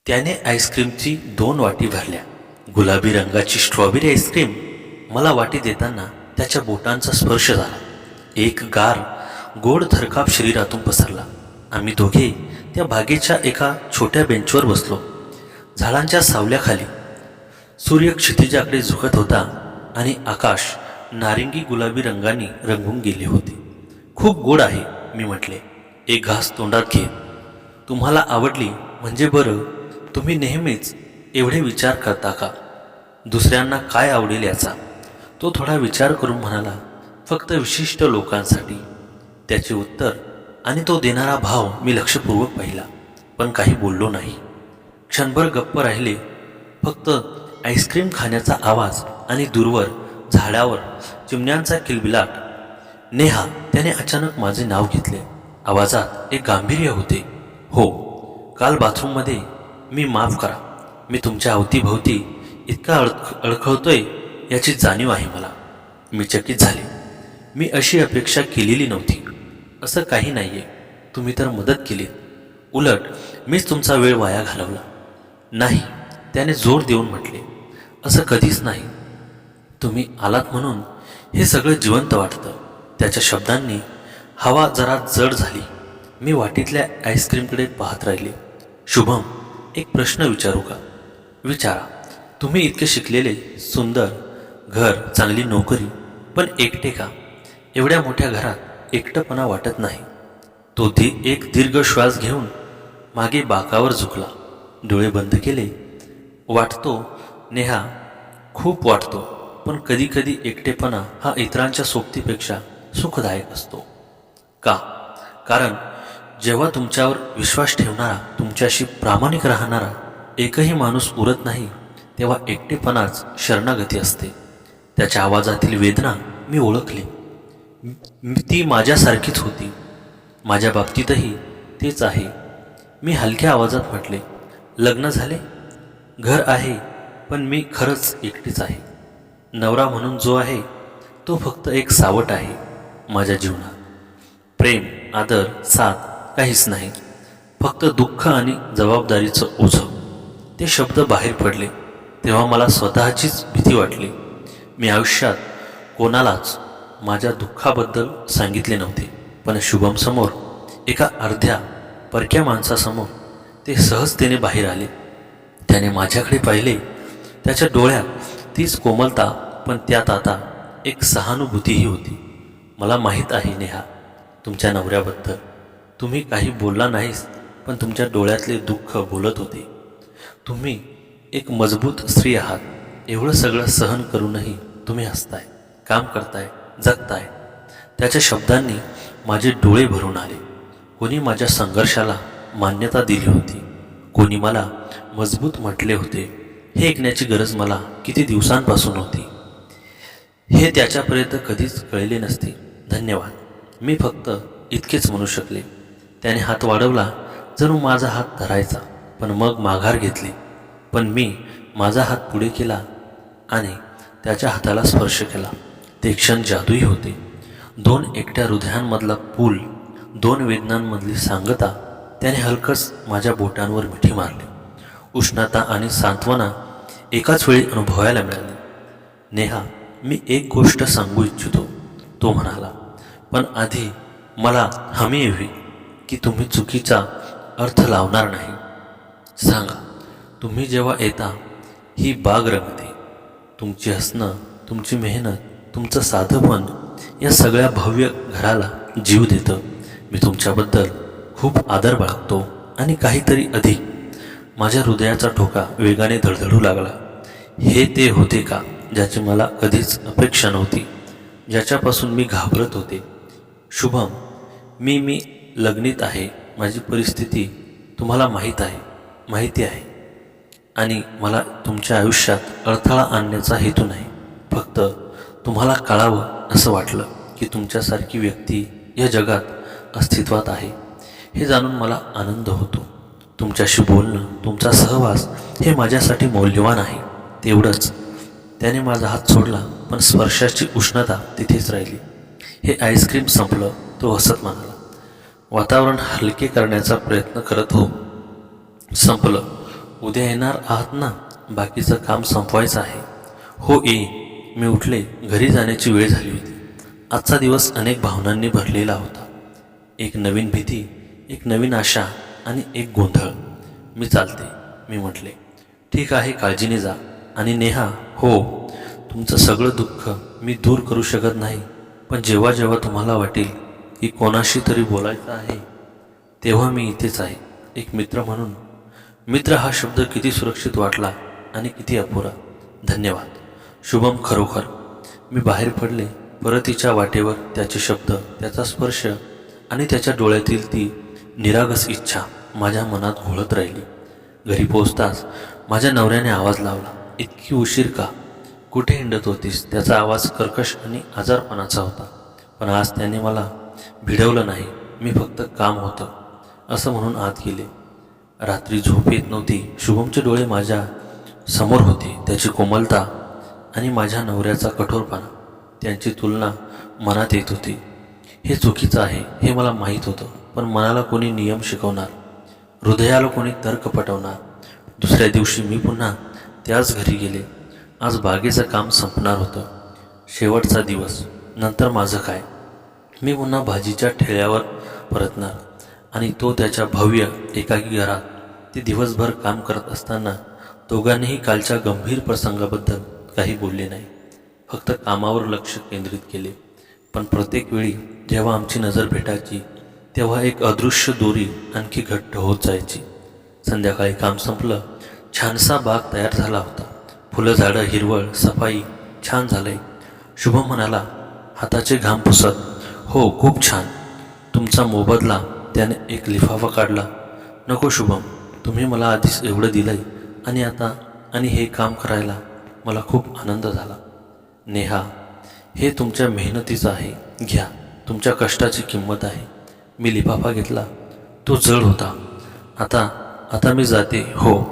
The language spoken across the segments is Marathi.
त्याने आईस्क्रीमची 2 वाटी भरल्या. गुलाबी रंगाची स्ट्रॉबेरी आईस्क्रीम मला वाटी देताना त्याच्या बोटांचा स्पर्श झाला. एक गार गोड थरकाप शरीरातून पसरला. आम्ही दोघे त्या बागेच्या एका छोट्या बेंचवर बसलो. झाडांच्या सावल्याखाली सूर्य क्षितिजाकडे झुकत होता आणि आकाश नारिंगी गुलाबी रंगाने रंगून गेले होते. खूप गोड आहे, मी म्हटले, एक घास तोंडात घे. तुम्हाला आवडली म्हणजे बरं. तुम्ही नेहमीच एवढे विचार करता का? दुसऱ्यांना काय आवडेल याचा? तो थोडा विचार करून म्हणाला, फक्त विशिष्ट लोकांसाठी. त्याचे उत्तर आणि तो देणारा भाव मी लक्षपूर्वक पाहिला, पण काही बोललो नाही. क्षणभर गप्प राहिले. फक्त आईस्क्रीम खाण्याचा आवाज आणि दूरवर झाडावर चिमण्यांचा किलबिलाट. नेहा, त्याने अचानक माझे नाव घेतले. आवाजात एक गांभीर्य होते. हो, काल बाथरूममध्ये मी, माफ करा, मी तुमच्या अवतीभोवती इतका अडखळतोय याची जाणीव आहे मला. मी चकित झाले. मी अशी अपेक्षा केलेली नव्हती. असं काही नाही आहे. तुम्ही तर मदत केली. उलट मीच तुमचा वेळ वाया घालवला. नाही, त्याने जोर देऊन म्हटले, असं कधीच नाही. तुम्ही आलात म्हणून हे सगळं जिवंत वाटतं. त्याच्या शब्दांनी हवा जरा जड झाली. मी वाटीतल्या आईस्क्रीमकडे पाहत राहिले. शुभम, एक प्रश्न विचारू का? विचारा. तुम्ही इतके शिकलेले, सुंदर घर, चांगली नोकरी, पण एकटे का? एवढ्या मोठ्या घरात एकटपणा वाटत नाही. तो एक दीर्घ श्वास घेऊन मागे बाकावर झुकला. डोळे बंद केले. वाटतो नेहा, खूप वाटतो, पण कधी कधी एकटेपणा हा इतरांच्या सोबतीपेक्षा सुखदायक असतो. का? कारण जेव्हा तुमच्यावर विश्वास ठेवणारा, तुमच्याशी प्रामाणिक राहणारा एकही माणूस उरत नाही, तेव्हा एकटेपणाच शरणागती असते. त्याच्या आवाजातील वेदना मी ओळखली. ती माझ्यासारखीच होती. माझ्या बाबतीतही तेच आहे. मी हलक्या आवाजात म्हटले, लग्न झाले, घर आहे, पण मी खरंच एकटीच आहे. नवरा म्हणून जो आहे तो फक्त एक सावट आहे माझ्या जीवनात. प्रेम, आदर, साथ काहीच नाही. फक्त दुःख आणि जबाबदारीचं ओझं. ते शब्द बाहेर पडले तेव्हा मला स्वतःचीच भीती वाटली. मी आयुष्यात कोणालाच माझ्या दुःखाबद्दल सांगितले नव्हते, पण शुभमसमोर, एका अर्ध्या परक्या माणसासमोर ते सहजतेने बाहेर आले. त्याने माझ्याकडे पाहिले. त्याच्या डोळ्यात तीच कोमलता, पण त्यात आता एक सहानुभूतीही होती. मला माहीत आहे नेहा, तुमच्या नवऱ्याबद्दल. तुम्ही काही बोलला नाहीस, पण तुमच्या डोळ्यातले दुःख बोलत होते. तुम्ही एक मजबूत स्त्री आहात. एवढं सगळं सहन करूनही तुम्ही हसताय, काम करताय, जगताय. त्याच्या शब्दांनी माझे डोळे भरून आले. कोणी माझ्या संघर्षाला मान्यता दिली होती, कोणी मला मजबूत म्हटले होते. हे ऐकण्याची गरज मला किती दिवसांपासून होती, हे त्याच्यापर्यंत कधीच कळले नसते. धन्यवाद, मी फक्त इतकेच म्हणू शकले. त्याने हात वाढवला, जणू माझा हात धरायचा, पण मग माघार घेतली. पण मी माझा हात पुढे केला आणि त्याच्या हाताला स्पर्श केला. ते क्षण जादुई होते. 2 एकट्या हृदयांमधला पूल, 2 वेदनांमधली सांगता. त्याने हलकच माझ्या बोटांवर मिठी मारली. उष्णता आणि सांत्वना एकाच वेळी अनुभवायला मिळाली. नेहा, मी एक गोष्ट सांगू इच्छितो, तो म्हणाला, पण आधी मला हमी हवी की तुम्ही चुकीचा अर्थ लावणार नाही. सांगा, तुम्ही जेव्हा येता ही बाग रंगते. तुमची हसणं, तुमची मेहनत, तुमचं साधंपण या सगळ्या भव्य घराला जीव देतं. मी तुमच्याबद्दल खूप आदर बाळगतो. आणि काहीतरी अधिक. माझ्या हृदयाचा ठोका वेगाने धडधडू लागला. हे ते होते का ज्याची मला कधीच अपेक्षा नव्हती, ज्याच्यापासून मी घाबरत होते. शुभम, मी लग्नीत आहे. माझी परिस्थिती तुम्हाला माहिती आहे. आणि मला तुमच्या आयुष्यात अडथळा आणण्याचा हेतू नाही. फक्त तुम्हाला कळावं असं वाटलं की तुमच्यासारखी व्यक्ती या जगात अस्तित्वात आहे. हे जाणून मला आनंद होतो. तुमच्याशी बोलणं, तुमचा सहवास हे माझ्यासाठी मौल्यवान आहे. तेवढंच. त्याने माझा हात सोडला, पण स्पर्शाची उष्णता तिथेच राहिली. हे आईस्क्रीम संपलं, तो हसत म्हणाला. वातावरण हलके करण्याचा प्रयत्न करत हो. संपलं. उद्या येणार आहात ना? बाकीचं काम संपवायचं आहे. हो येईन. मी उठले. घरी जाण्याची वेळ झाली होती. आजचा दिवस अनेक भावनांनी भरलेला होता. एक नवीन भीती, एक नवीन आशा आणि एक गोंधळ. मी चालते, मी म्हटले. ठीक आहे, काळजीने जा. आणि नेहा, हो, तुमचं सगळं दुःख मी दूर करू शकत नाही, पण जेव्हा जेव्हा तुम्हाला वाटेल की कोणाशी तरी बोलायचं आहे, तेव्हा मी इथेच आहे, एक मित्र म्हणून. मित्र हा शब्द किती सुरक्षित वाटला आणि किती अपुरा. धन्यवाद शुभम, खरोखर. मी बाहेर पडले. परतीच्या वाटेवर त्याचे शब्द, त्याचा स्पर्श आणि त्याच्या डोळ्यातील ती निरागस इच्छा माझ्या मनात घोळत राहिली. घरी पोहोचताच माझ्या नवऱ्याने आवाज लावला. इतकी उशीर का? कुठे हिंडत होतीस? त्याचा आवाज कर्कश आणि आजारपणाचा होता. पण आज त्याने मला भिडवलं नाही. मी फक्त काम होतं असं म्हणून आत गेले. रात्री झोप येत नव्हती. शुभमचे डोळे माझ्या समोर होते. त्याची कोमलता आणि माझ्या नवऱ्याचा कठोरपणा, त्यांची तुलना मनात येत होती. हे चुकीचं आहे हे मला माहीत होतं, पण मनाला कोणी नियम शिकवणार? हृदयाला कोणी तर्क पटवणार? दुसऱ्या दिवशी मी पुन्हा त्याच घरी गेले. आज बागेचं काम संपणार होतं. शेवटचा दिवस. नंतर माझं काय? मी पुन्हा भाजीच्या ठेल्यावर परतणार आणि तो त्याच्या भव्य एकाकी घरात. ते दिवसभर काम करत असताना दोघांनीही कालच्या गंभीर प्रसंगाबद्दल काही बोलले नाही, फक्त कामावर लक्ष केंद्रित केले. पण प्रत्येक वेळी जेव्हा आमची नजर भेटायची तेव्हा एक अदृश्य दोरी आणखी घट्ट होत जायची. संध्याकाळी काम संपलं. छानसा बाग तयार झाला होता. फुलं, झाडं, हिरवळ, सफाई छान झालंय. शुभम म्हणाला, हाताचे घाम पुसत. हो, खूप छान. तुमचा मोबदला. त्याने एक लिफाफा काढला. नको शुभम, तुम्ही मला आधीच एवढं दिलंय आणि हे काम करायला मला खूप आनंद झाला. नेहा, हे तुमच्या मेहनतीचं आहे. घ्या, तुमच्या कष्टाची किंमत आहे. मी लिफाफा घेतला. तो जड होता. आता मी जाते. हो.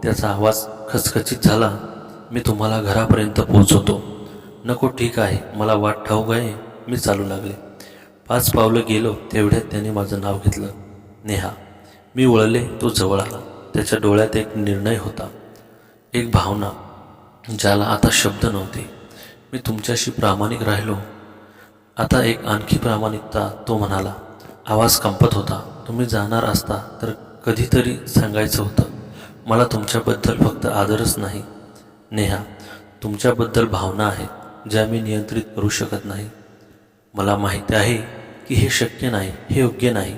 त्याचा आवाज खचखचीत झाला. मी तुम्हाला घरापर्यंत पोहोचवतो. नको, ठीक आहे, मला वाट ठाऊक आहे. मी चालू लागले. 5 पावलं गेलो तेवढ्यात त्याने माझं नाव घेतलं. नेहा. मी वळले. तो जवळ आला. त्याच्या डोळ्यात एक निर्णय होता, एक भावना, ज्याला आता शब्द नव्हते. मी तुमच्याशी प्रामाणिक राहिलो. आता एक आणखी प्रामाणिकता. तो म्हणाला. आवाज कंपत होता. तुम्ही जाणार असता तर कधीतरी सांगायचं होतं. मला तुमच्याबद्दल फक्त आदरच नाही नेहा, तुमच्याबद्दल भावना आहेत ज्या मी नियंत्रित करू शकत नाही. मला माहिती आहे की हे शक्य नाही, हे योग्य नाही,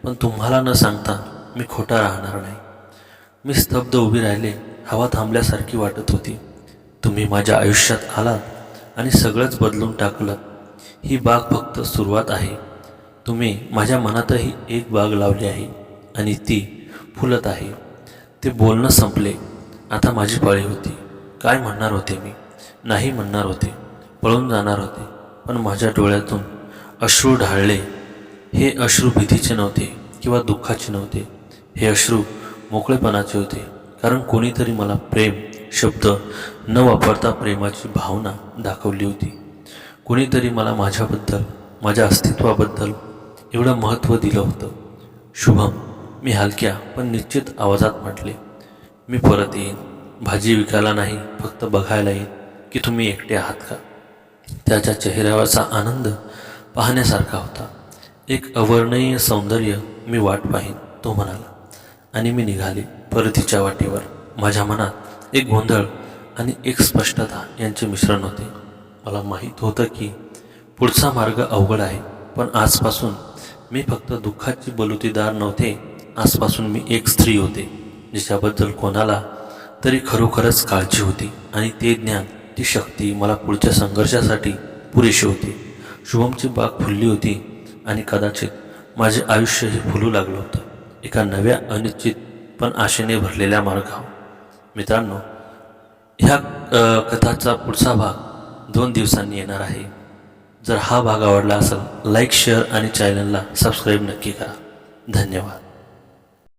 पण तुम्हाला न सांगता मी खोटा राहणार नाही. मी स्तब्ध उभी राहिले. हवा थांबल्यासारखी वाटत होती. तुम्ही माझ्या आयुष्यात आलात आणि सगळंच बदलून टाकलं. ही बाग फक्त सुरुवात आहे. तुम्ही माझ्या मनातही एक बाग लावली आहे आणि ती फुलत आहे. ते बोलणं संपले. आता माझी पाळी होती. काय म्हणणार होते मी? नाही म्हणणार होते, पळून जाणार होते, पण माझ्या डोळ्यातून अश्रू ढाळले. हे अश्रू भीतीचे नव्हते किंवा दुःखाचे नव्हते. हे अश्रू मोकळेपणाचे होते, कारण कोणीतरी मला प्रेम शब्द न वापरता प्रेमाची भावना दाखवली होती. कोणीतरी मला माझ्याबद्दल, माझ्या अस्तित्वाबद्दल एवढं महत्त्व दिलं होतं. शुभम, मी हलक्या पण निश्चित आवाजात म्हटले. मी परत येईन. भाजी विकायला नाही, फक्त बघायला येईन की तुम्ही एकटे आहात का. त्याच्या चेहऱ्यावरचा आनंद पाहण्यासारखा होता. एक अवर्णनीय सौंदर्य. मी वाट पाहीन, तो म्हणाला. आणि मी निघाले परतीच्या वाटेवर. माझ्या मनात एक गोंधळ आणि एक स्पष्टता यांचे मिश्रण होते. मला माहीत होतं की पुढचा मार्ग अवघड आहे, पण आजपासून मी फक्त दुःखाची बलुतेदार नव्हते. आजपासून मी एक स्त्री होते जिच्याबद्दल कोणाला तरी खरोखरच काळजी होती, आणि ते ज्ञान, ती शक्ती मला पुढच्या संघर्षासाठी पुरेशी होती. शुभमची बाग फुलली होती आणि कदाचित माझे आयुष्यही फुलू लागलं होतं, एका नव्या अनिश्चित पण आशेने भरलेल्या मार्गावर. मित्रांनो, ह्या कथाचा पुढचा भाग 2 दिवसांनी येणार आहे. जर हा भाग आवडला असेल, लाईक, शेअर आणि चॅनलला सबस्क्राईब नक्की करा. धन्यवाद.